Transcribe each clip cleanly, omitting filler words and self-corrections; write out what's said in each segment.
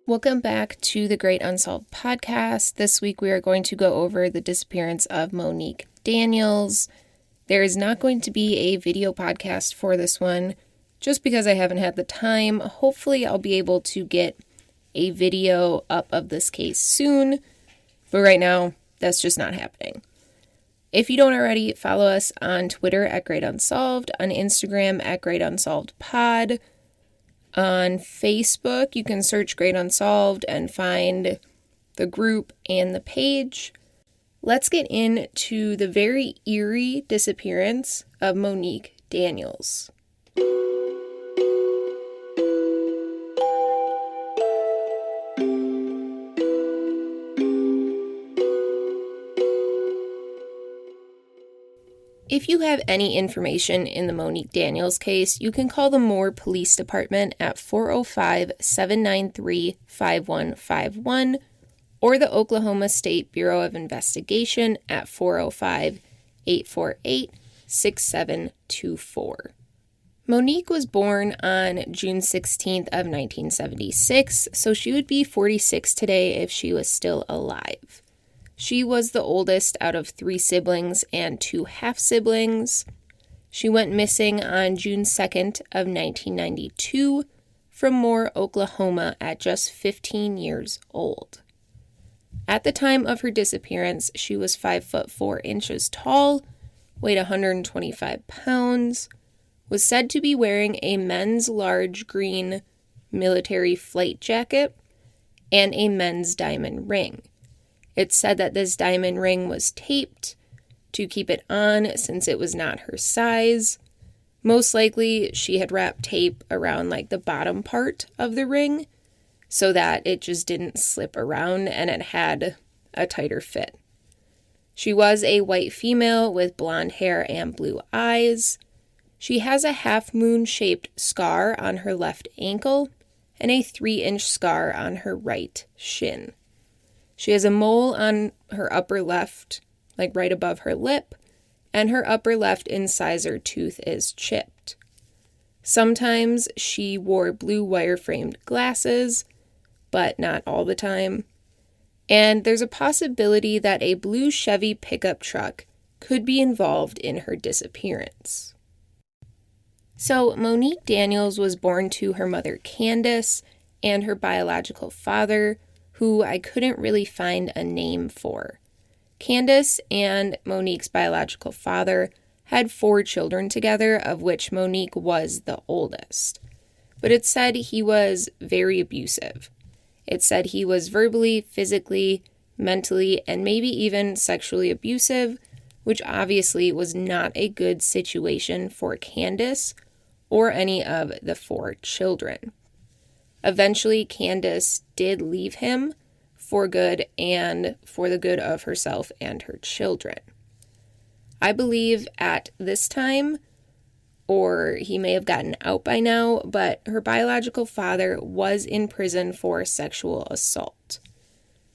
Welcome back to the Great Unsolved Podcast. This week we are going to go over the disappearance of Monique Daniels. There is not going to be a video podcast for this one, just because I haven't had the time. Hopefully I'll be able to get a video up of this case soon, but right now that's just not happening. If you don't already, follow us on Twitter at Great Unsolved, on Instagram at Great Unsolved Pod. On Facebook, you can search Great Unsolved and find the group and the page. Let's get into the very eerie disappearance of Monique Daniels. If you have any information in the Monique Daniels case, you can call the Moore Police Department at 405-793-5151 or the Oklahoma State Bureau of Investigation at 405-848-6724. Monique was born on June 16th of 1976, so she would be 46 today if she was still alive. She was the oldest out of 3 siblings and 2 half-siblings. She went missing on June 2nd of 1992 from Moore, Oklahoma at just 15 years old. At the time of her disappearance, she was 5'4" tall, weighed 125 pounds, was said to be wearing a men's large green military flight jacket, and a men's diamond ring. It's said that this diamond ring was taped to keep it on since it was not her size. Most likely, she had wrapped tape around the bottom part of the ring so that it just didn't slip around and it had a tighter fit. She was a white female with blonde hair and blue eyes. She has a half-moon-shaped scar on her left ankle and a 3-inch scar on her right shin. She has a mole on her upper left, right above her lip, and her upper left incisor tooth is chipped. Sometimes she wore blue wire-framed glasses, but not all the time. And there's a possibility that a blue Chevy pickup truck could be involved in her disappearance. So Monique Daniels was born to her mother Candace and her biological father, who I couldn't really find a name for. Candace and Monique's biological father had 4 children together, of which Monique was the oldest. But it said he was very abusive. It said he was verbally, physically, mentally, and maybe even sexually abusive, which obviously was not a good situation for Candace or any of the 4 children. Eventually, Candace did leave him for good and for the good of herself and her children. I believe at this time, or he may have gotten out by now, but her biological father was in prison for sexual assault.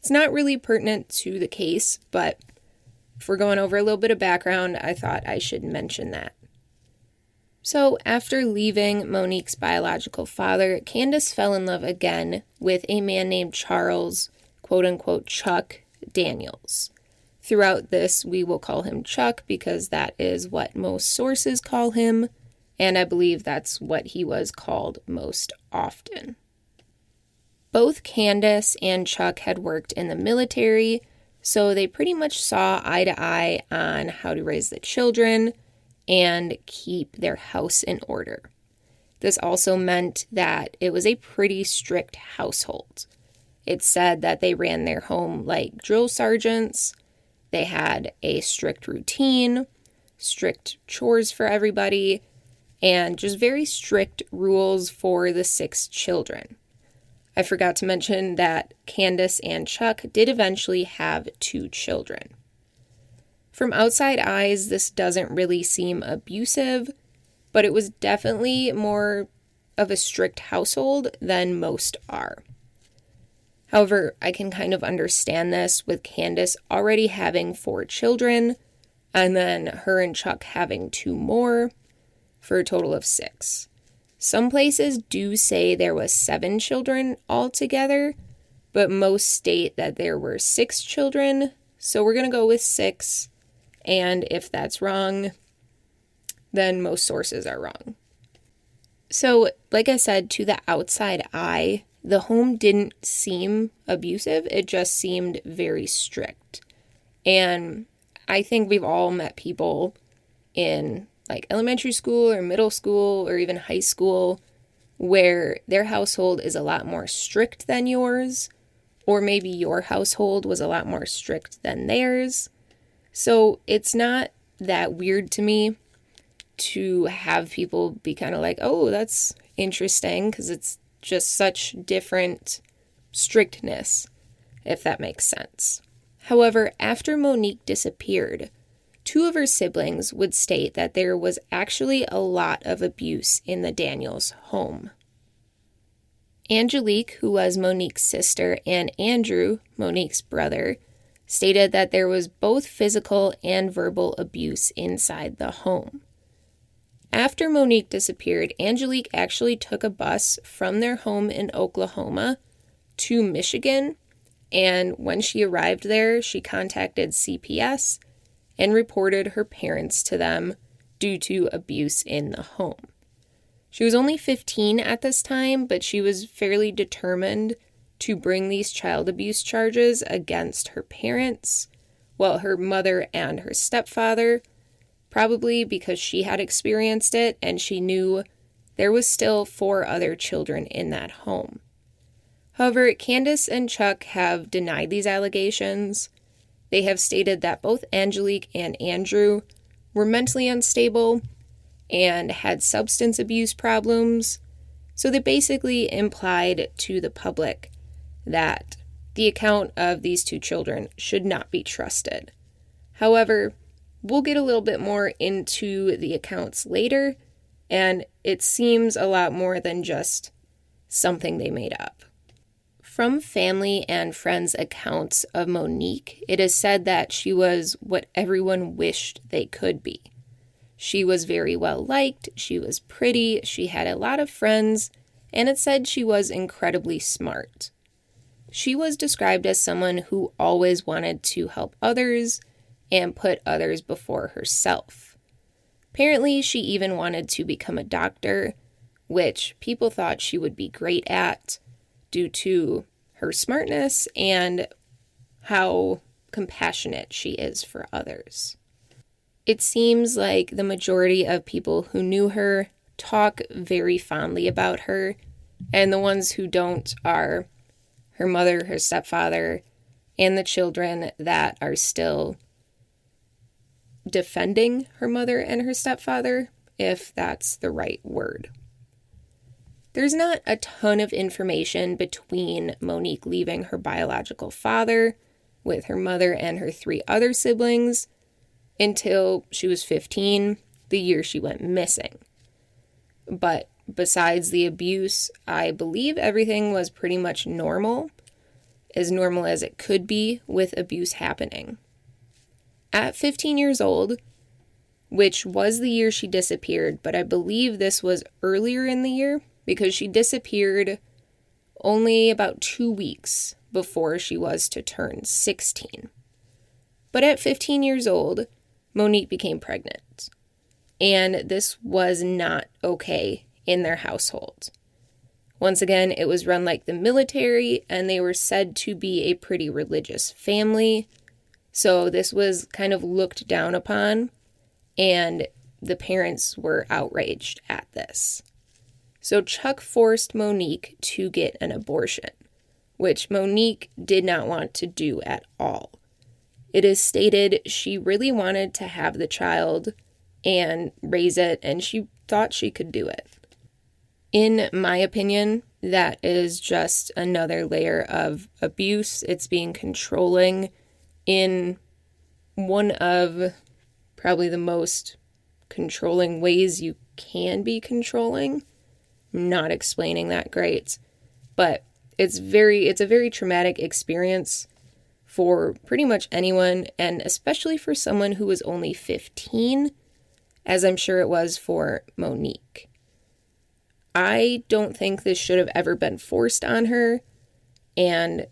It's not really pertinent to the case, but if we're going over a little bit of background, I thought I should mention that. So after leaving Monique's biological father, Candace fell in love again with a man named Charles, quote-unquote, Chuck Daniels. Throughout this, we will call him Chuck because that is what most sources call him, and I believe that's what he was called most often. Both Candace and Chuck had worked in the military, so they pretty much saw eye to eye on how to raise the children and keep their house in order. This also meant that it was a pretty strict household. It said that they ran their home like drill sergeants. They had a strict routine, strict chores for everybody, and just very strict rules for the 6 children. I forgot to mention that Candace and Chuck did eventually have 2 children. From outside eyes, this doesn't really seem abusive, but it was definitely more of a strict household than most are. However, I can kind of understand this with Candace already having 4 children, and then her and Chuck having 2 more, for a total of 6. Some places do say there was 7 children altogether, but most state that there were 6 children, so we're going to go with 6, and if that's wrong, then most sources are wrong. So, like I said, to the outside eye, the home didn't seem abusive, it just seemed very strict. And I think we've all met people in like elementary school or middle school or even high school where their household is a lot more strict than yours, or maybe your household was a lot more strict than theirs. So it's not that weird to me to have people be kind of like, oh, that's interesting, because it's just such different strictness, if that makes sense. However, after Monique disappeared, 2 of her siblings would state that there was actually a lot of abuse in the Daniels home. Angelique, who was Monique's sister, and Andrew, Monique's brother, stated that there was both physical and verbal abuse inside the home. After Monique disappeared, Angelique actually took a bus from their home in Oklahoma to Michigan, and when she arrived there, she contacted CPS and reported her parents to them due to abuse in the home. She was only 15 at this time, but she was fairly determined to bring these child abuse charges against her parents, well, her mother and her stepfather, probably because she had experienced it and she knew there was still 4 other children in that home. However, Candace and Chuck have denied these allegations. They have stated that both Angelique and Andrew were mentally unstable and had substance abuse problems, so they basically implied to the public that the account of these 2 children should not be trusted. However, we'll get a little bit more into the accounts later, and it seems a lot more than just something they made up. From family and friends' accounts of Monique, it is said that she was what everyone wished they could be. She was very well liked, she was pretty, she had a lot of friends, and it said she was incredibly smart. She was described as someone who always wanted to help others and put others before herself. Apparently, she even wanted to become a doctor, which people thought she would be great at due to her smartness and how compassionate she is for others. It seems like the majority of people who knew her talk very fondly about her, and the ones who don't are her mother, her stepfather, and the children that are still defending her mother and her stepfather, if that's the right word. There's not a ton of information between Monique leaving her biological father with her mother and her 3 other siblings until she was 15, the year she went missing. But besides the abuse, I believe everything was pretty much normal as it could be with abuse happening. At 15 years old, which was the year she disappeared, but I believe this was earlier in the year because she disappeared only about 2 weeks before she was to turn 16. But at 15 years old, Monique became pregnant, and this was not okay in their household. Once again, it was run like the military, and they were said to be a pretty religious family, so this was kind of looked down upon, and the parents were outraged at this. So Chuck forced Monique to get an abortion, which Monique did not want to do at all. It is stated she really wanted to have the child and raise it, and she thought she could do it. In my opinion, that is just another layer of abuse. It's being controlling in one of probably the most controlling ways you can be controlling. I'm not explaining that great, but it's a very traumatic experience for pretty much anyone, and especially for someone who was only 15, as I'm sure it was for Monique. I don't think this should have ever been forced on her, and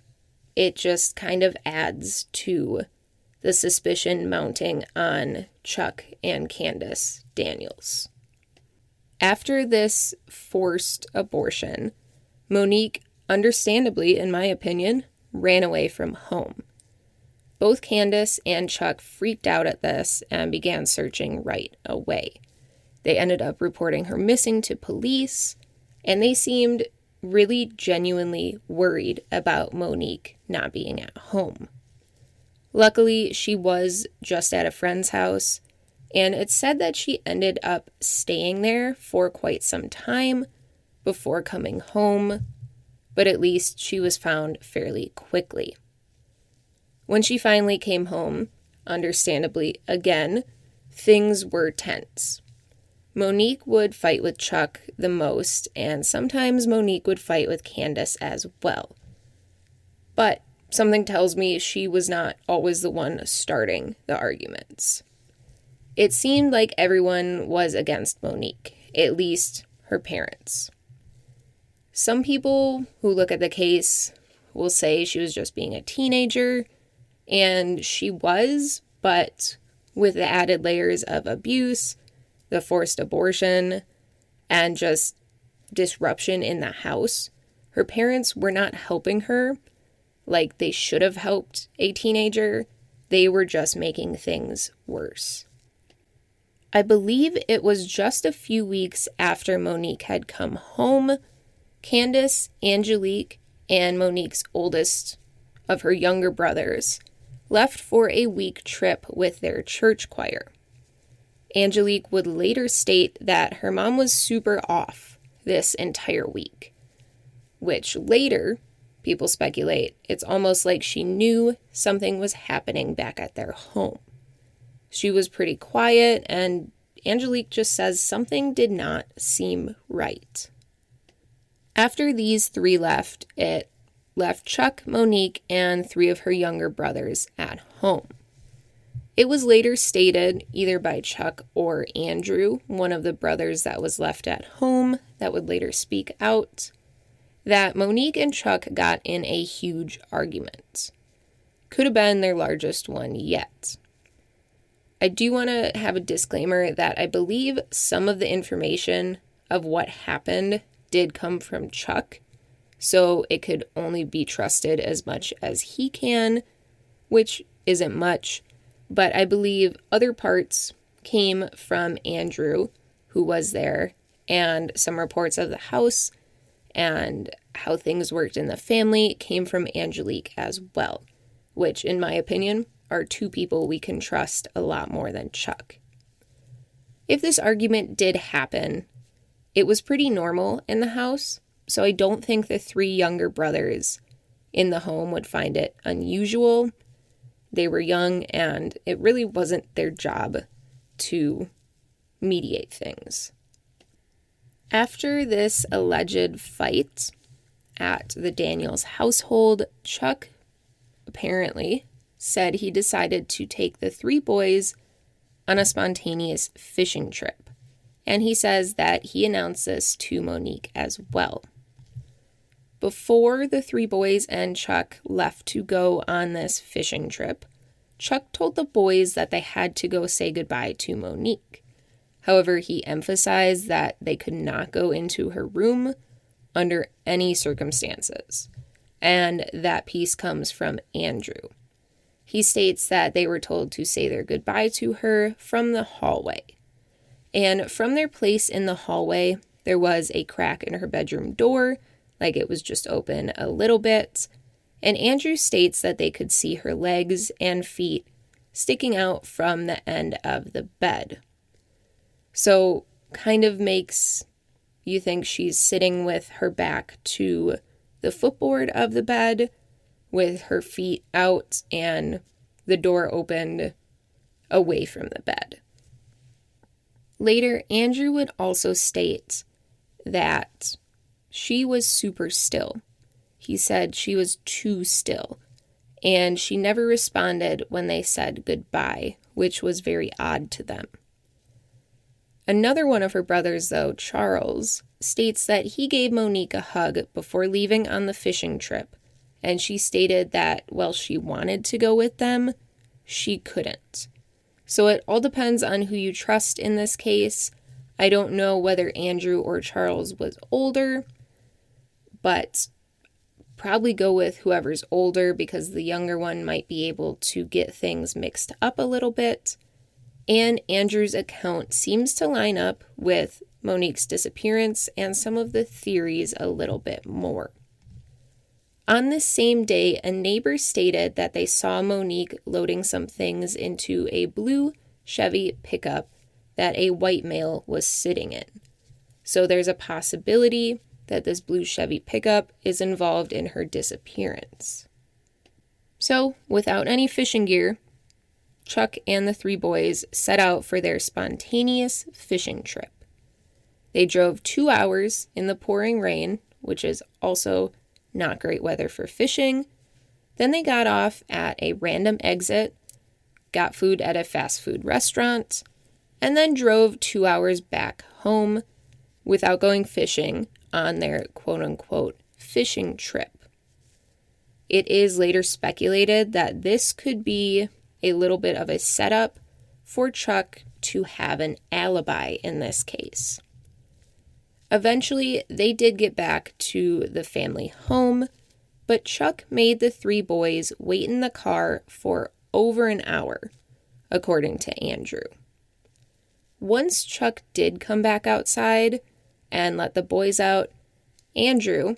it just kind of adds to the suspicion mounting on Chuck and Candace Daniels. After this forced abortion, Monique, understandably, in my opinion, ran away from home. Both Candace and Chuck freaked out at this and began searching right away. They ended up reporting her missing to police, and they seemed really genuinely worried about Monique not being at home. Luckily, she was just at a friend's house, and it's said that she ended up staying there for quite some time before coming home, but at least she was found fairly quickly. When she finally came home, understandably again, things were tense. Monique would fight with Chuck the most, and sometimes Monique would fight with Candace as well. But something tells me she was not always the one starting the arguments. It seemed like everyone was against Monique, at least her parents. Some people who look at the case will say she was just being a teenager, and she was, but with the added layers of abuse, the forced abortion, and just disruption in the house, her parents were not helping her like they should have helped a teenager. They were just making things worse. I believe it was just a few weeks after Monique had come home, Candace, Angelique, and Monique's oldest of her younger brothers left for a week trip with their church choir. Angelique would later state that her mom was super off this entire week, which later, people speculate, it's almost like she knew something was happening back at their home. She was pretty quiet, and Angelique just says something did not seem right. After these three left, it left Chuck, Monique, and three of her younger brothers at home. It was later stated, either by Chuck or Andrew, one of the brothers that was left at home that would later speak out, that Monique and Chuck got in a huge argument. Could have been their largest one yet. I do want to have a disclaimer that I believe some of the information of what happened did come from Chuck, so it could only be trusted as much as he can, which isn't much. But I believe other parts came from Andrew, who was there, and some reports of the house and how things worked in the family came from Angelique as well, which, in my opinion, are two people we can trust a lot more than Chuck. If this argument did happen, it was pretty normal in the house, so I don't think the three younger brothers in the home would find it unusual. They were young, and it really wasn't their job to mediate things. After this alleged fight at the Daniels household, Chuck apparently said he decided to take the three boys on a spontaneous fishing trip, and he says that he announced this to Monique as well. Before the three boys and Chuck left to go on this fishing trip, Chuck told the boys that they had to go say goodbye to Monique. However, he emphasized that they could not go into her room under any circumstances, and that piece comes from Andrew. He states that they were told to say their goodbye to her from the hallway. And from their place in the hallway, there was a crack in her bedroom door, like it was just open a little bit, and Andrew states that they could see her legs and feet sticking out from the end of the bed. So kind of makes you think she's sitting with her back to the footboard of the bed with her feet out and the door opened away from the bed. Later, Andrew would also state that she was super still. He said she was too still, and she never responded when they said goodbye, which was very odd to them. Another one of her brothers, though, Charles, states that he gave Monique a hug before leaving on the fishing trip, and she stated that while she wanted to go with them, she couldn't. So it all depends on who you trust in this case. I don't know whether Andrew or Charles was older, but probably go with whoever's older because the younger one might be able to get things mixed up a little bit. And Andrew's account seems to line up with Monique's disappearance and some of the theories a little bit more. On this same day, a neighbor stated that they saw Monique loading some things into a blue Chevy pickup that a white male was sitting in. So there's a possibility that this blue Chevy pickup is involved in her disappearance. So, without any fishing gear, Chuck and the three boys set out for their spontaneous fishing trip. They drove 2 hours in the pouring rain, which is also not great weather for fishing. Then they got off at a random exit, got food at a fast food restaurant, and then drove 2 hours back home without going fishing on their quote-unquote fishing trip. It is later speculated that this could be a little bit of a setup for Chuck to have an alibi in this case. Eventually, they did get back to the family home, but Chuck made the three boys wait in the car for over an hour, according to Andrew. Once Chuck did come back outside and let the boys out, Andrew,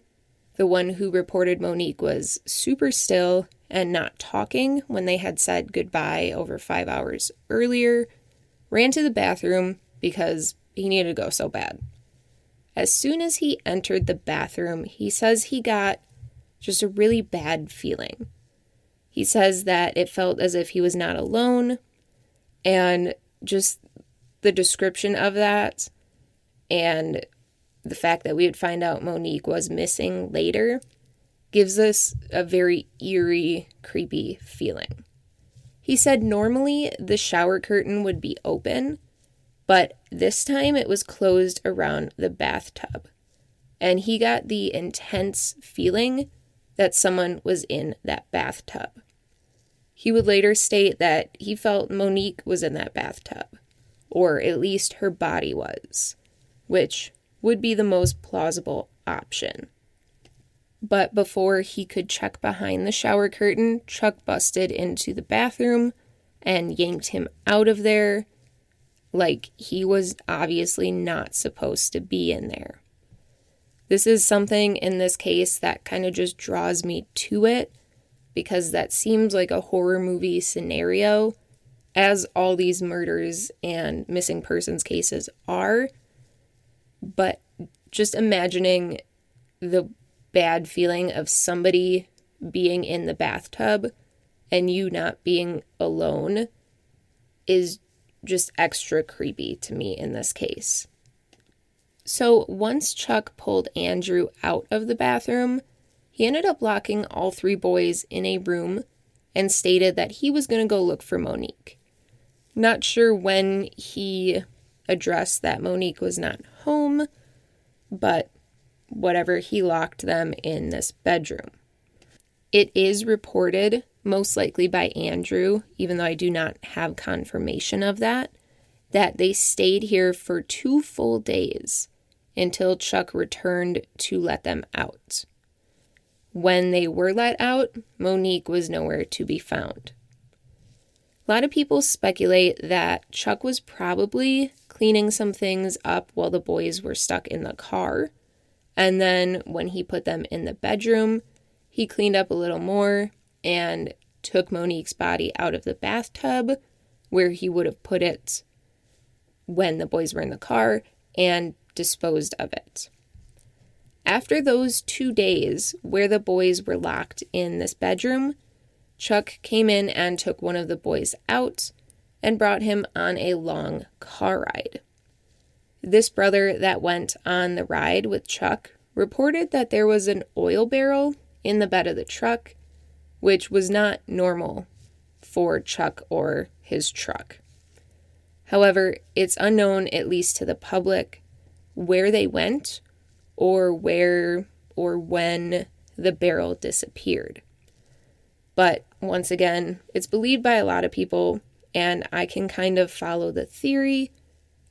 the one who reported Monique was super still and not talking when they had said goodbye over 5 hours earlier, ran to the bathroom because he needed to go so bad. As soon as he entered the bathroom, he says he got just a really bad feeling. He says that it felt as if he was not alone, and just the description of that and the fact that we would find out Monique was missing later gives us a very eerie, creepy feeling. He said normally the shower curtain would be open, but this time it was closed around the bathtub, and he got the intense feeling that someone was in that bathtub. He would later state that he felt Monique was in that bathtub, or at least her body was, which would be the most plausible option. But before he could check behind the shower curtain, Chuck busted into the bathroom and yanked him out of there, like he was obviously not supposed to be in there. This is something in this case that kind of just draws me to it, because that seems like a horror movie scenario, as all these murders and missing persons cases are. But just imagining the bad feeling of somebody being in the bathtub and you not being alone is just extra creepy to me in this case. So once Chuck pulled Andrew out of the bathroom, he ended up locking all three boys in a room and stated that he was going to go look for Monique. Not sure when he addressed that Monique was not home, but whatever, he locked them in this bedroom. It is reported, most likely by Andrew, even though I do not have confirmation of that they stayed here for 2 full days until Chuck returned to let them out. When they were let out, Monique was nowhere to be found. A lot of people speculate that Chuck was probably cleaning some things up while the boys were stuck in the car, and then when he put them in the bedroom, he cleaned up a little more and took Monique's body out of the bathtub where he would have put it when the boys were in the car and disposed of it. After those 2 days where the boys were locked in this bedroom, Chuck came in and took one of the boys out and brought him on a long car ride. This brother that went on the ride with Chuck reported that there was an oil barrel in the bed of the truck, which was not normal for Chuck or his truck. However, it's unknown, at least to the public, where they went or where or when the barrel disappeared. But once again, it's believed by a lot of people, and I can kind of follow the theory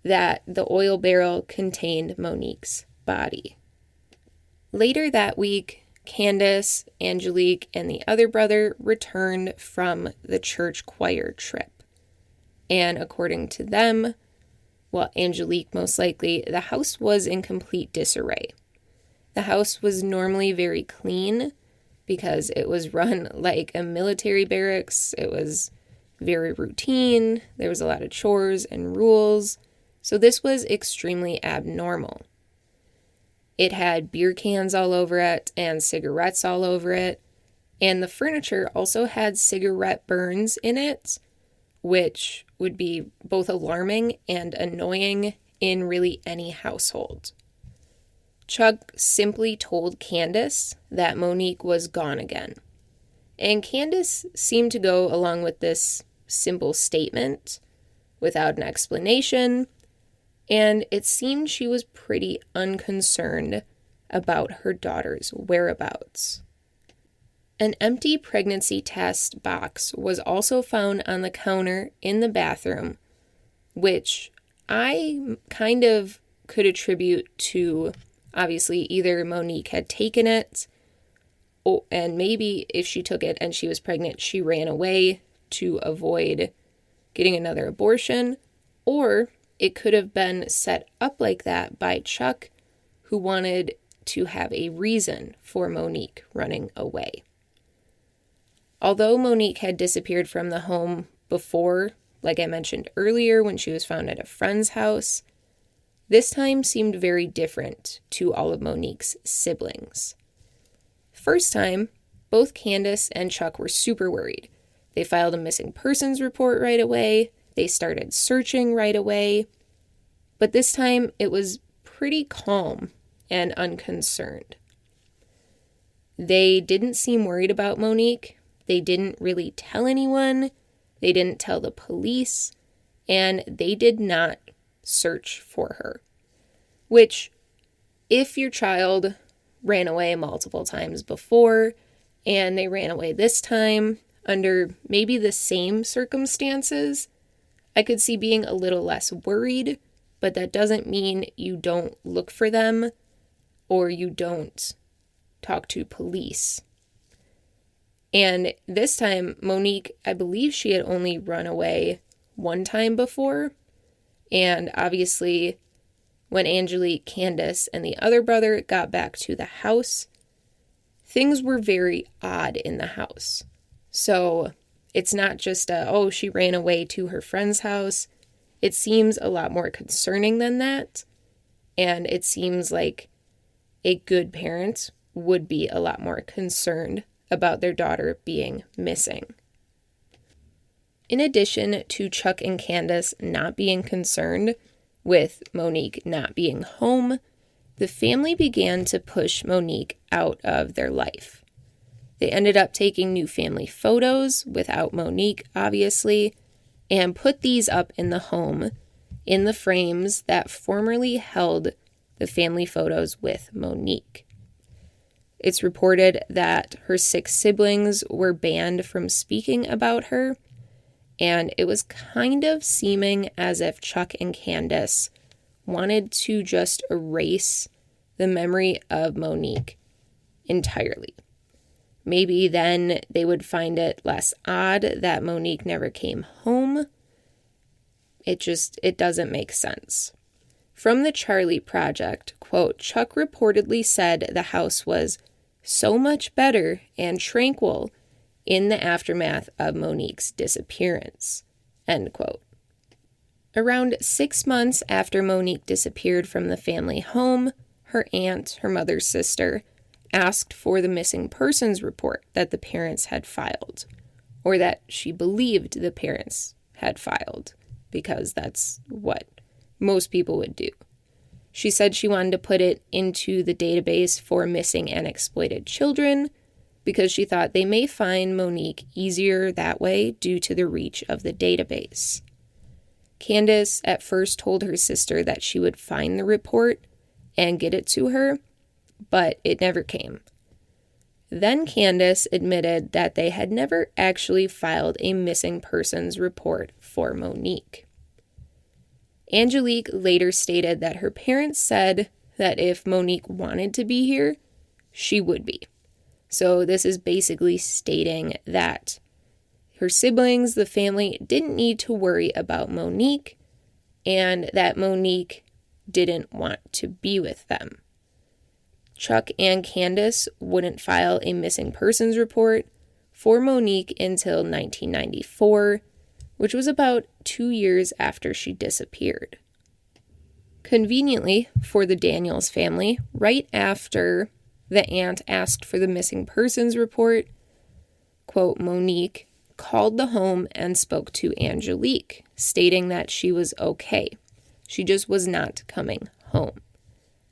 that the oil barrel contained Monique's body. Later that week, Candace, Angelique, and the other brother returned from the church choir trip. And according to them, well, Angelique most likely, the house was in complete disarray. The house was normally very clean because it was run like a military barracks. It was very routine. There was a lot of chores and rules. So this was extremely abnormal. It had beer cans all over it and cigarettes all over it. And the furniture also had cigarette burns in it, which would be both alarming and annoying in really any household. Chuck simply told Candace that Monique was gone again. And Candace seemed to go along with this simple statement without an explanation, and it seemed she was pretty unconcerned about her daughter's whereabouts. An empty pregnancy test box was also found on the counter in the bathroom, which I kind of could attribute to, obviously, either Monique had taken it, and maybe if she took it and she was pregnant, she ran away to avoid getting another abortion, or it could have been set up like that by Chuck, who wanted to have a reason for Monique running away. Although Monique had disappeared from the home before, like I mentioned earlier, when she was found at a friend's house, this time seemed very different to all of Monique's siblings. First time, both Candace and Chuck were super worried. They filed a missing persons report right away. They started searching right away. But this time, it was pretty calm and unconcerned. They didn't seem worried about Monique. They didn't really tell anyone. They didn't tell the police. And they did not search for her. Which, if your child ran away multiple times before and they ran away this time under maybe the same circumstances, I could see being a little less worried, but that doesn't mean you don't look for them or you don't talk to police. And this time, Monique, I believe she had only run away one time before. And obviously, when Angelique, Candace, and the other brother got back to the house, things were very odd in the house. So it's not just she ran away to her friend's house. It seems a lot more concerning than that. And it seems like a good parent would be a lot more concerned about their daughter being missing. In addition to Chuck and Candace not being concerned with Monique not being home, the family began to push Monique out of their life. They ended up taking new family photos without Monique, obviously, and put these up in the home in the frames that formerly held the family photos with Monique. It's reported that her 6 siblings were banned from speaking about her, and it was kind of seeming as if Chuck and Candace wanted to just erase the memory of Monique entirely. Maybe then they would find it less odd that Monique never came home. It doesn't make sense. From the Charlie Project, quote, Chuck reportedly said the house was so much better and tranquil in the aftermath of Monique's disappearance, end quote. Around 6 months after Monique disappeared from the family home, her aunt, her mother's sister, asked for the missing persons report that the parents had filed, or that she believed the parents had filed, because that's what most people would do. She said she wanted to put it into the database for missing and exploited children because she thought they may find Monique easier that way due to the reach of the database. Candace at first told her sister that she would find the report and get it to her, but it never came. Then Candace admitted that they had never actually filed a missing persons report for Monique. Angelique later stated that her parents said that if Monique wanted to be here, she would be. So this is basically stating that her siblings, the family, didn't need to worry about Monique, and that Monique didn't want to be with them. Chuck and Candace wouldn't file a missing persons report for Monique until 1994, which was about 2 years after she disappeared. Conveniently for the Daniels family, right after the aunt asked for the missing persons report, quote, Monique called the home and spoke to Angelique, stating that she was okay. She just was not coming home.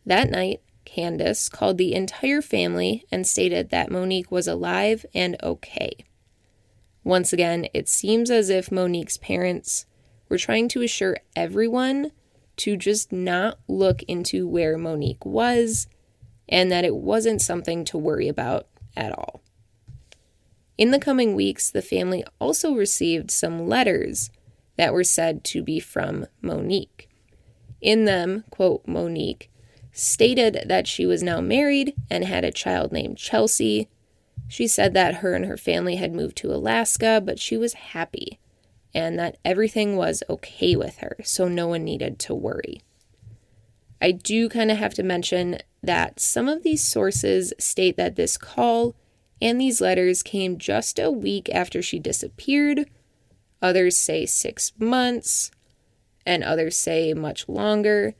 That night, Candace called the entire family and stated that Monique was alive and okay. Once again, it seems as if Monique's parents were trying to assure everyone to just not look into where Monique was and that it wasn't something to worry about at all. In the coming weeks, the family also received some letters that were said to be from Monique. In them, quote, Monique stated that she was now married and had a child named Chelsea. She said that her and her family had moved to Alaska, but she was happy and that everything was okay with her, so no one needed to worry. I do kind of have to mention that some of these sources state that this call and these letters came just a week after she disappeared. Others say 6 months, and others say much longer.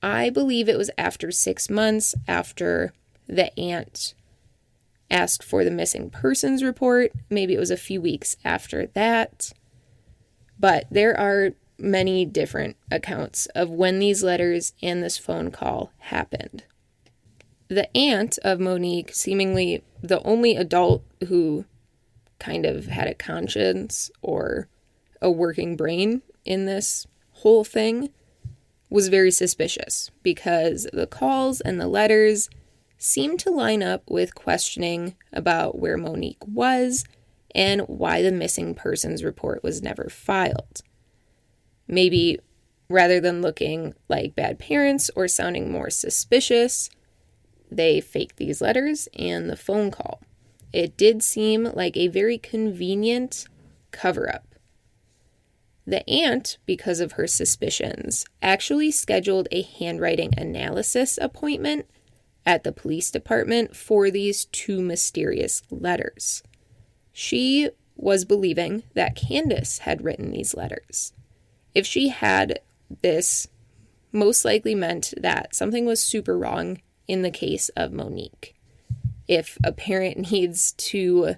I believe it was after 6 months after the aunt asked for the missing persons report. Maybe it was a few weeks after that. But there are many different accounts of when these letters and this phone call happened. The aunt of Monique, seemingly the only adult who kind of had a conscience or a working brain in this whole thing, was very suspicious because the calls and the letters seemed to line up with questioning about where Monique was and why the missing persons report was never filed. Maybe rather than looking like bad parents or sounding more suspicious, they faked these letters and the phone call. It did seem like a very convenient cover-up. The aunt, because of her suspicions, actually scheduled a handwriting analysis appointment at the police department for these 2 mysterious letters. She was believing that Candace had written these letters. If she had, this most likely meant that something was super wrong in the case of Monique. If a parent needs to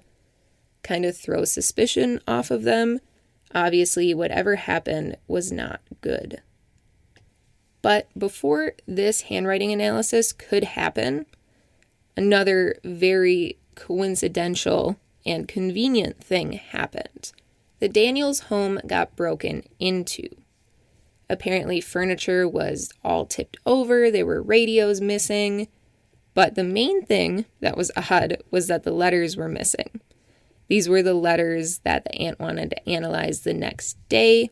kind of throw suspicion off of them, obviously whatever happened was not good. But before this handwriting analysis could happen, another very coincidental and convenient thing happened. The Daniels' home got broken into. Apparently furniture was all tipped over, there were radios missing, but the main thing that was odd was that the letters were missing. These were the letters that the aunt wanted to analyze the next day,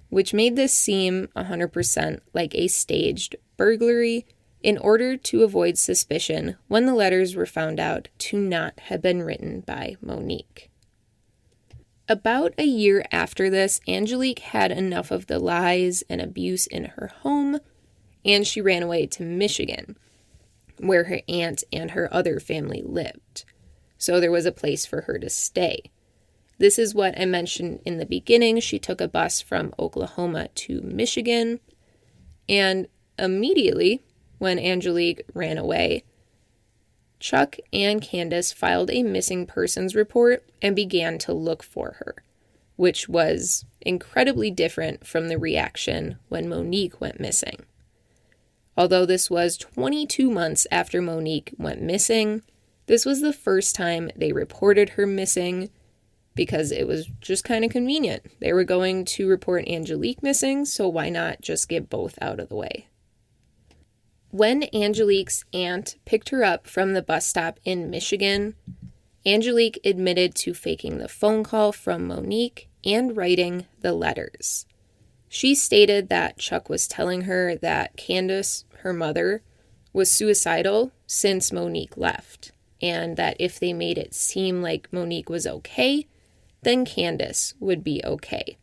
which made this seem 100% like a staged burglary in order to avoid suspicion when the letters were found out to not have been written by Monique. About a year after this, Angelique had enough of the lies and abuse in her home, and she ran away to Michigan, where her aunt and her other family lived. So there was a place for her to stay. This is what I mentioned in the beginning. She took a bus from Oklahoma to Michigan, and immediately when Angelique ran away, Chuck and Candace filed a missing persons report and began to look for her, which was incredibly different from the reaction when Monique went missing. Although this was 22 months after Monique went missing, this was the first time they reported her missing because it was just kind of convenient. They were going to report Angelique missing, so why not just get both out of the way? When Angelique's aunt picked her up from the bus stop in Michigan, Angelique admitted to faking the phone call from Monique and writing the letters. She stated that Chuck was telling her that Candace, her mother, was suicidal since Monique left, and that if they made it seem like Monique was okay, then Candace would be okay.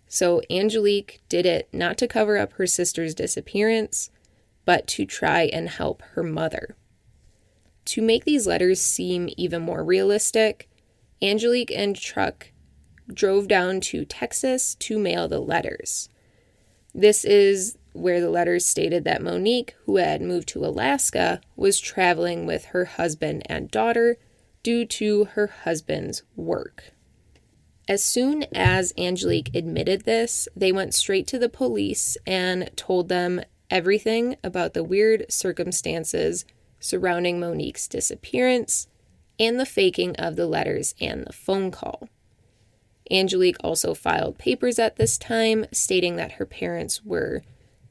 So Angelique did it not to cover up her sister's disappearance, but to try and help her mother. To make these letters seem even more realistic, Angelique and Chuck drove down to Texas to mail the letters. This is where the letters stated that Monique, who had moved to Alaska, was traveling with her husband and daughter due to her husband's work. As soon as Angelique admitted this, they went straight to the police and told them everything about the weird circumstances surrounding Monique's disappearance and the faking of the letters and the phone call. Angelique also filed papers at this time stating that her parents were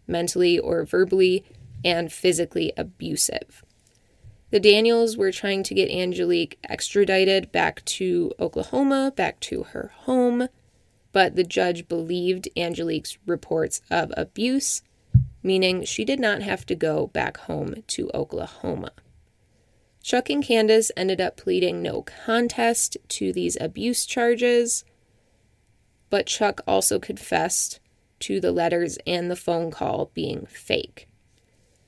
mentally or verbally and physically abusive. The Daniels were trying to get Angelique extradited back to Oklahoma, back to her home, but the judge believed Angelique's reports of abuse, meaning she did not have to go back home to Oklahoma. Chuck and Candace ended up pleading no contest to these abuse charges, but Chuck also confessed to the letters and the phone call being fake.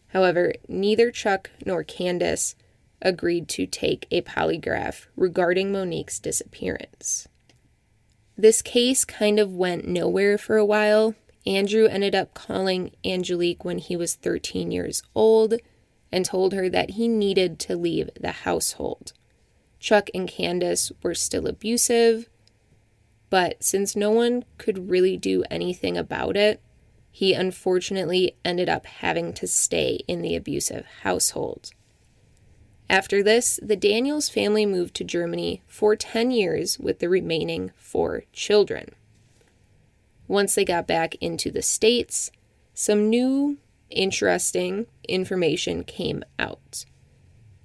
However, neither Chuck nor Candace agreed to take a polygraph regarding Monique's disappearance. This case kind of went nowhere for a while. Andrew ended up calling Angelique when he was 13 years old and told her that he needed to leave the household. Chuck and Candace were still abusive, but since no one could really do anything about it, he unfortunately ended up having to stay in the abusive household. After this, the Daniels family moved to Germany for 10 years with the remaining 4 children. Once they got back into the States, some new, interesting information came out.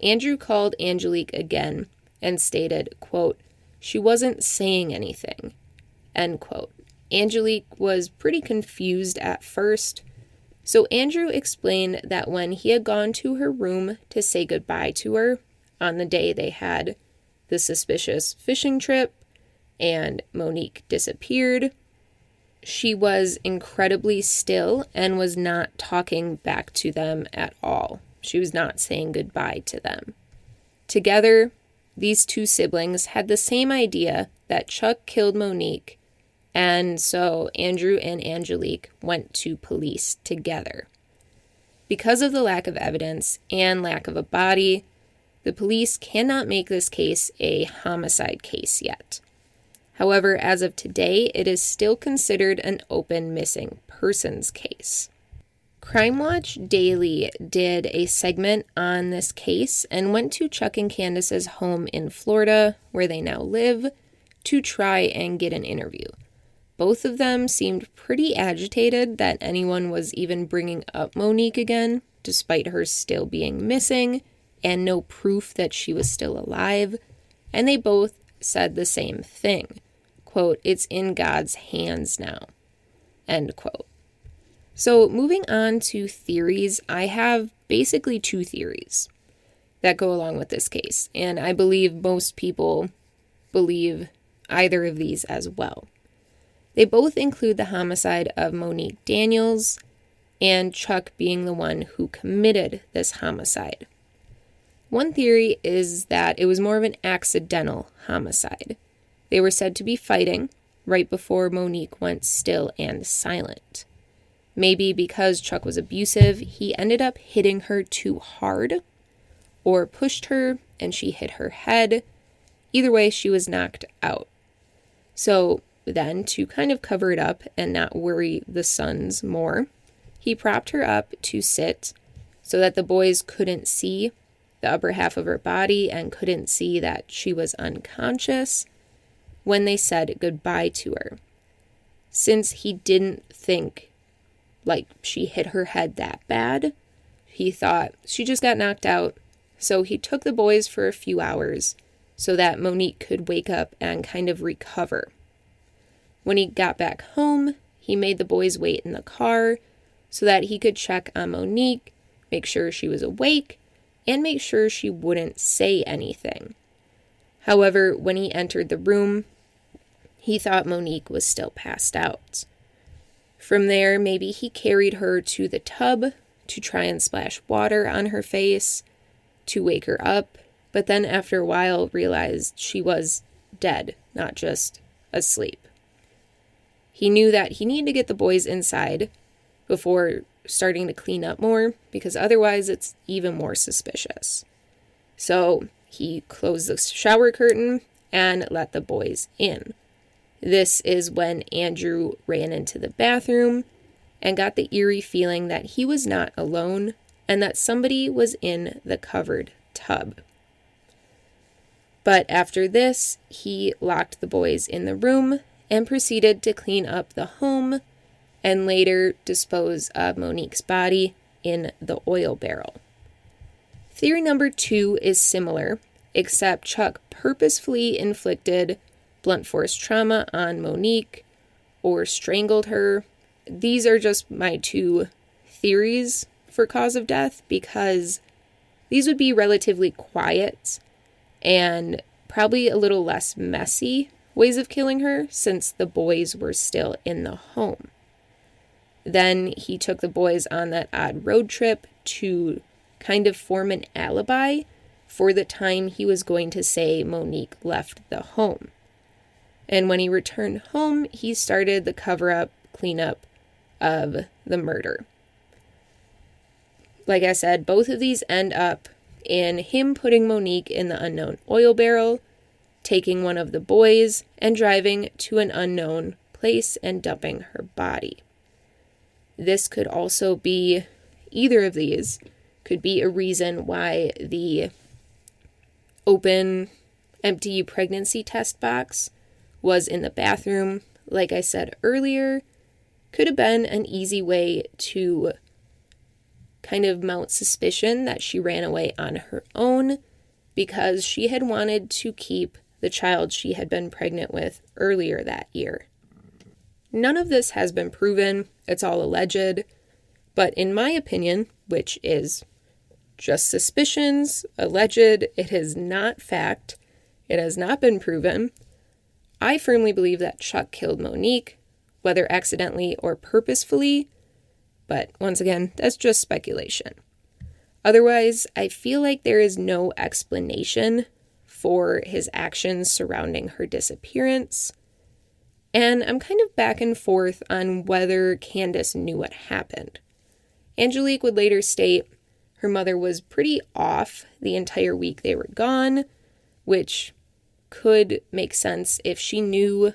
Andrew called Angelique again and stated, quote, "She wasn't saying anything," end quote. Angelique was pretty confused at first, so Andrew explained that when he had gone to her room to say goodbye to her on the day they had the suspicious fishing trip and Monique disappeared, she was incredibly still and was not talking back to them at all. She was not saying goodbye to them. Together, these 2 siblings had the same idea that Chuck killed Monique, and so Andrew and Angelique went to police together. Because of the lack of evidence and lack of a body, the police cannot make this case a homicide case yet. However, as of today, it is still considered an open missing persons case. Crime Watch Daily did a segment on this case and went to Chuck and Candace's home in Florida, where they now live, to try and get an interview. Both of them seemed pretty agitated that anyone was even bringing up Monique again, despite her still being missing and no proof that she was still alive, and they both said the same thing. Quote, "It's in God's hands now," end quote. So moving on to theories, I have basically 2 theories that go along with this case, and I believe most people believe either of these as well. They both include the homicide of Monique Daniels and Chuck being the one who committed this homicide. One theory is that it was more of an accidental homicide. They were said to be fighting right before Monique went still and silent. Maybe because Chuck was abusive, he ended up hitting her too hard, or pushed her and she hit her head. Either way, she was knocked out. So then, to kind of cover it up and not worry the sons more, he propped her up to sit so that the boys couldn't see the upper half of her body and couldn't see that she was unconscious when they said goodbye to her. Since he didn't think like she hit her head that bad, he thought she just got knocked out, so he took the boys for a few hours so that Monique could wake up and kind of recover. When he got back home, he made the boys wait in the car so that he could check on Monique, make sure she was awake, and make sure she wouldn't say anything. However, when he entered the room, he thought Monique was still passed out. From there, maybe he carried her to the tub to try and splash water on her face to wake her up, but then after a while realized she was dead, not just asleep. He knew that he needed to get the boys inside before starting to clean up more, because otherwise it's even more suspicious. So he closed the shower curtain and let the boys in. This is when Andrew ran into the bathroom and got the eerie feeling that he was not alone and that somebody was in the covered tub. But after this, he locked the boys in the room and proceeded to clean up the home and later dispose of Monique's body in the oil barrel. Theory number 2 is similar, except Chuck purposefully inflicted blunt force trauma on Monique or strangled her. These are just my 2 theories for cause of death, because these would be relatively quiet and probably a little less messy ways of killing her since the boys were still in the home. Then he took the boys on that odd road trip to kind of form an alibi for the time he was going to say Monique left the home. And when he returned home, he started the cover-up, cleanup of the murder. Like I said, both of these end up in him putting Monique in the unknown oil barrel, taking one of the boys, and driving to an unknown place and dumping her body. This could also be, either of these, could be a reason why the open, empty pregnancy test box was in the bathroom. Like I said earlier, could have been an easy way to kind of mount suspicion that she ran away on her own because she had wanted to keep the child she had been pregnant with earlier that year. None of this has been proven. It's all alleged. But in my opinion, which is just suspicions, alleged, it is not fact, it has not been proven, I firmly believe that Chuck killed Monique, whether accidentally or purposefully, but once again, that's just speculation. Otherwise, I feel like there is no explanation for his actions surrounding her disappearance, and I'm kind of back and forth on whether Candace knew what happened. Angelique would later state her mother was pretty off the entire week they were gone, which could make sense if she knew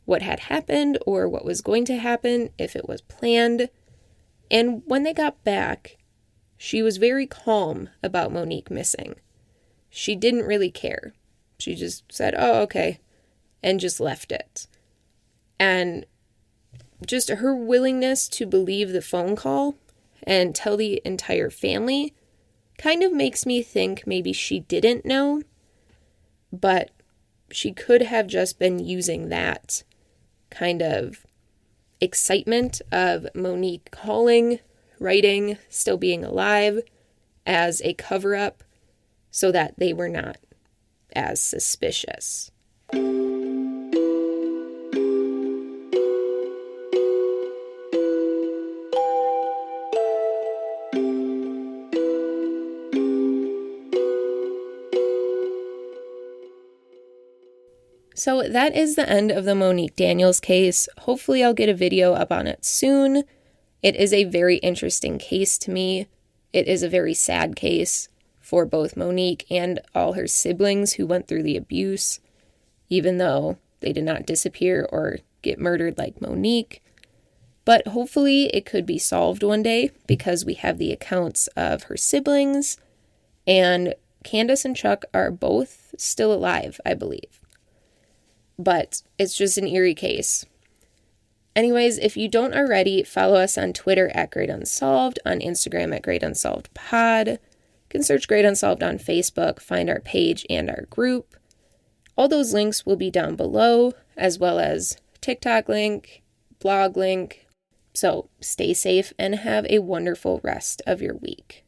what had happened or what was going to happen, if it was planned. And when they got back, she was very calm about Monique missing. She didn't really care. She just said, "Oh, okay," and just left it. And just her willingness to believe the phone call and tell the entire family kind of makes me think maybe she didn't know, but she could have just been using that kind of excitement of Monique calling, writing, still being alive as a cover-up so that they were not as suspicious. So that is the end of the Monique Daniels case. Hopefully I'll get a video up on it soon. It is a very interesting case to me. It is a very sad case for both Monique and all her siblings who went through the abuse, even though they did not disappear or get murdered like Monique. But hopefully it could be solved one day because we have the accounts of her siblings, and Candace and Chuck are both still alive, I believe. But it's just an eerie case. Anyways, if you don't already, follow us on Twitter at Great Unsolved, on Instagram at Great Unsolved Pod. You can search Great Unsolved on Facebook, find our page and our group. All those links will be down below, as well as TikTok link, blog link. So stay safe and have a wonderful rest of your week.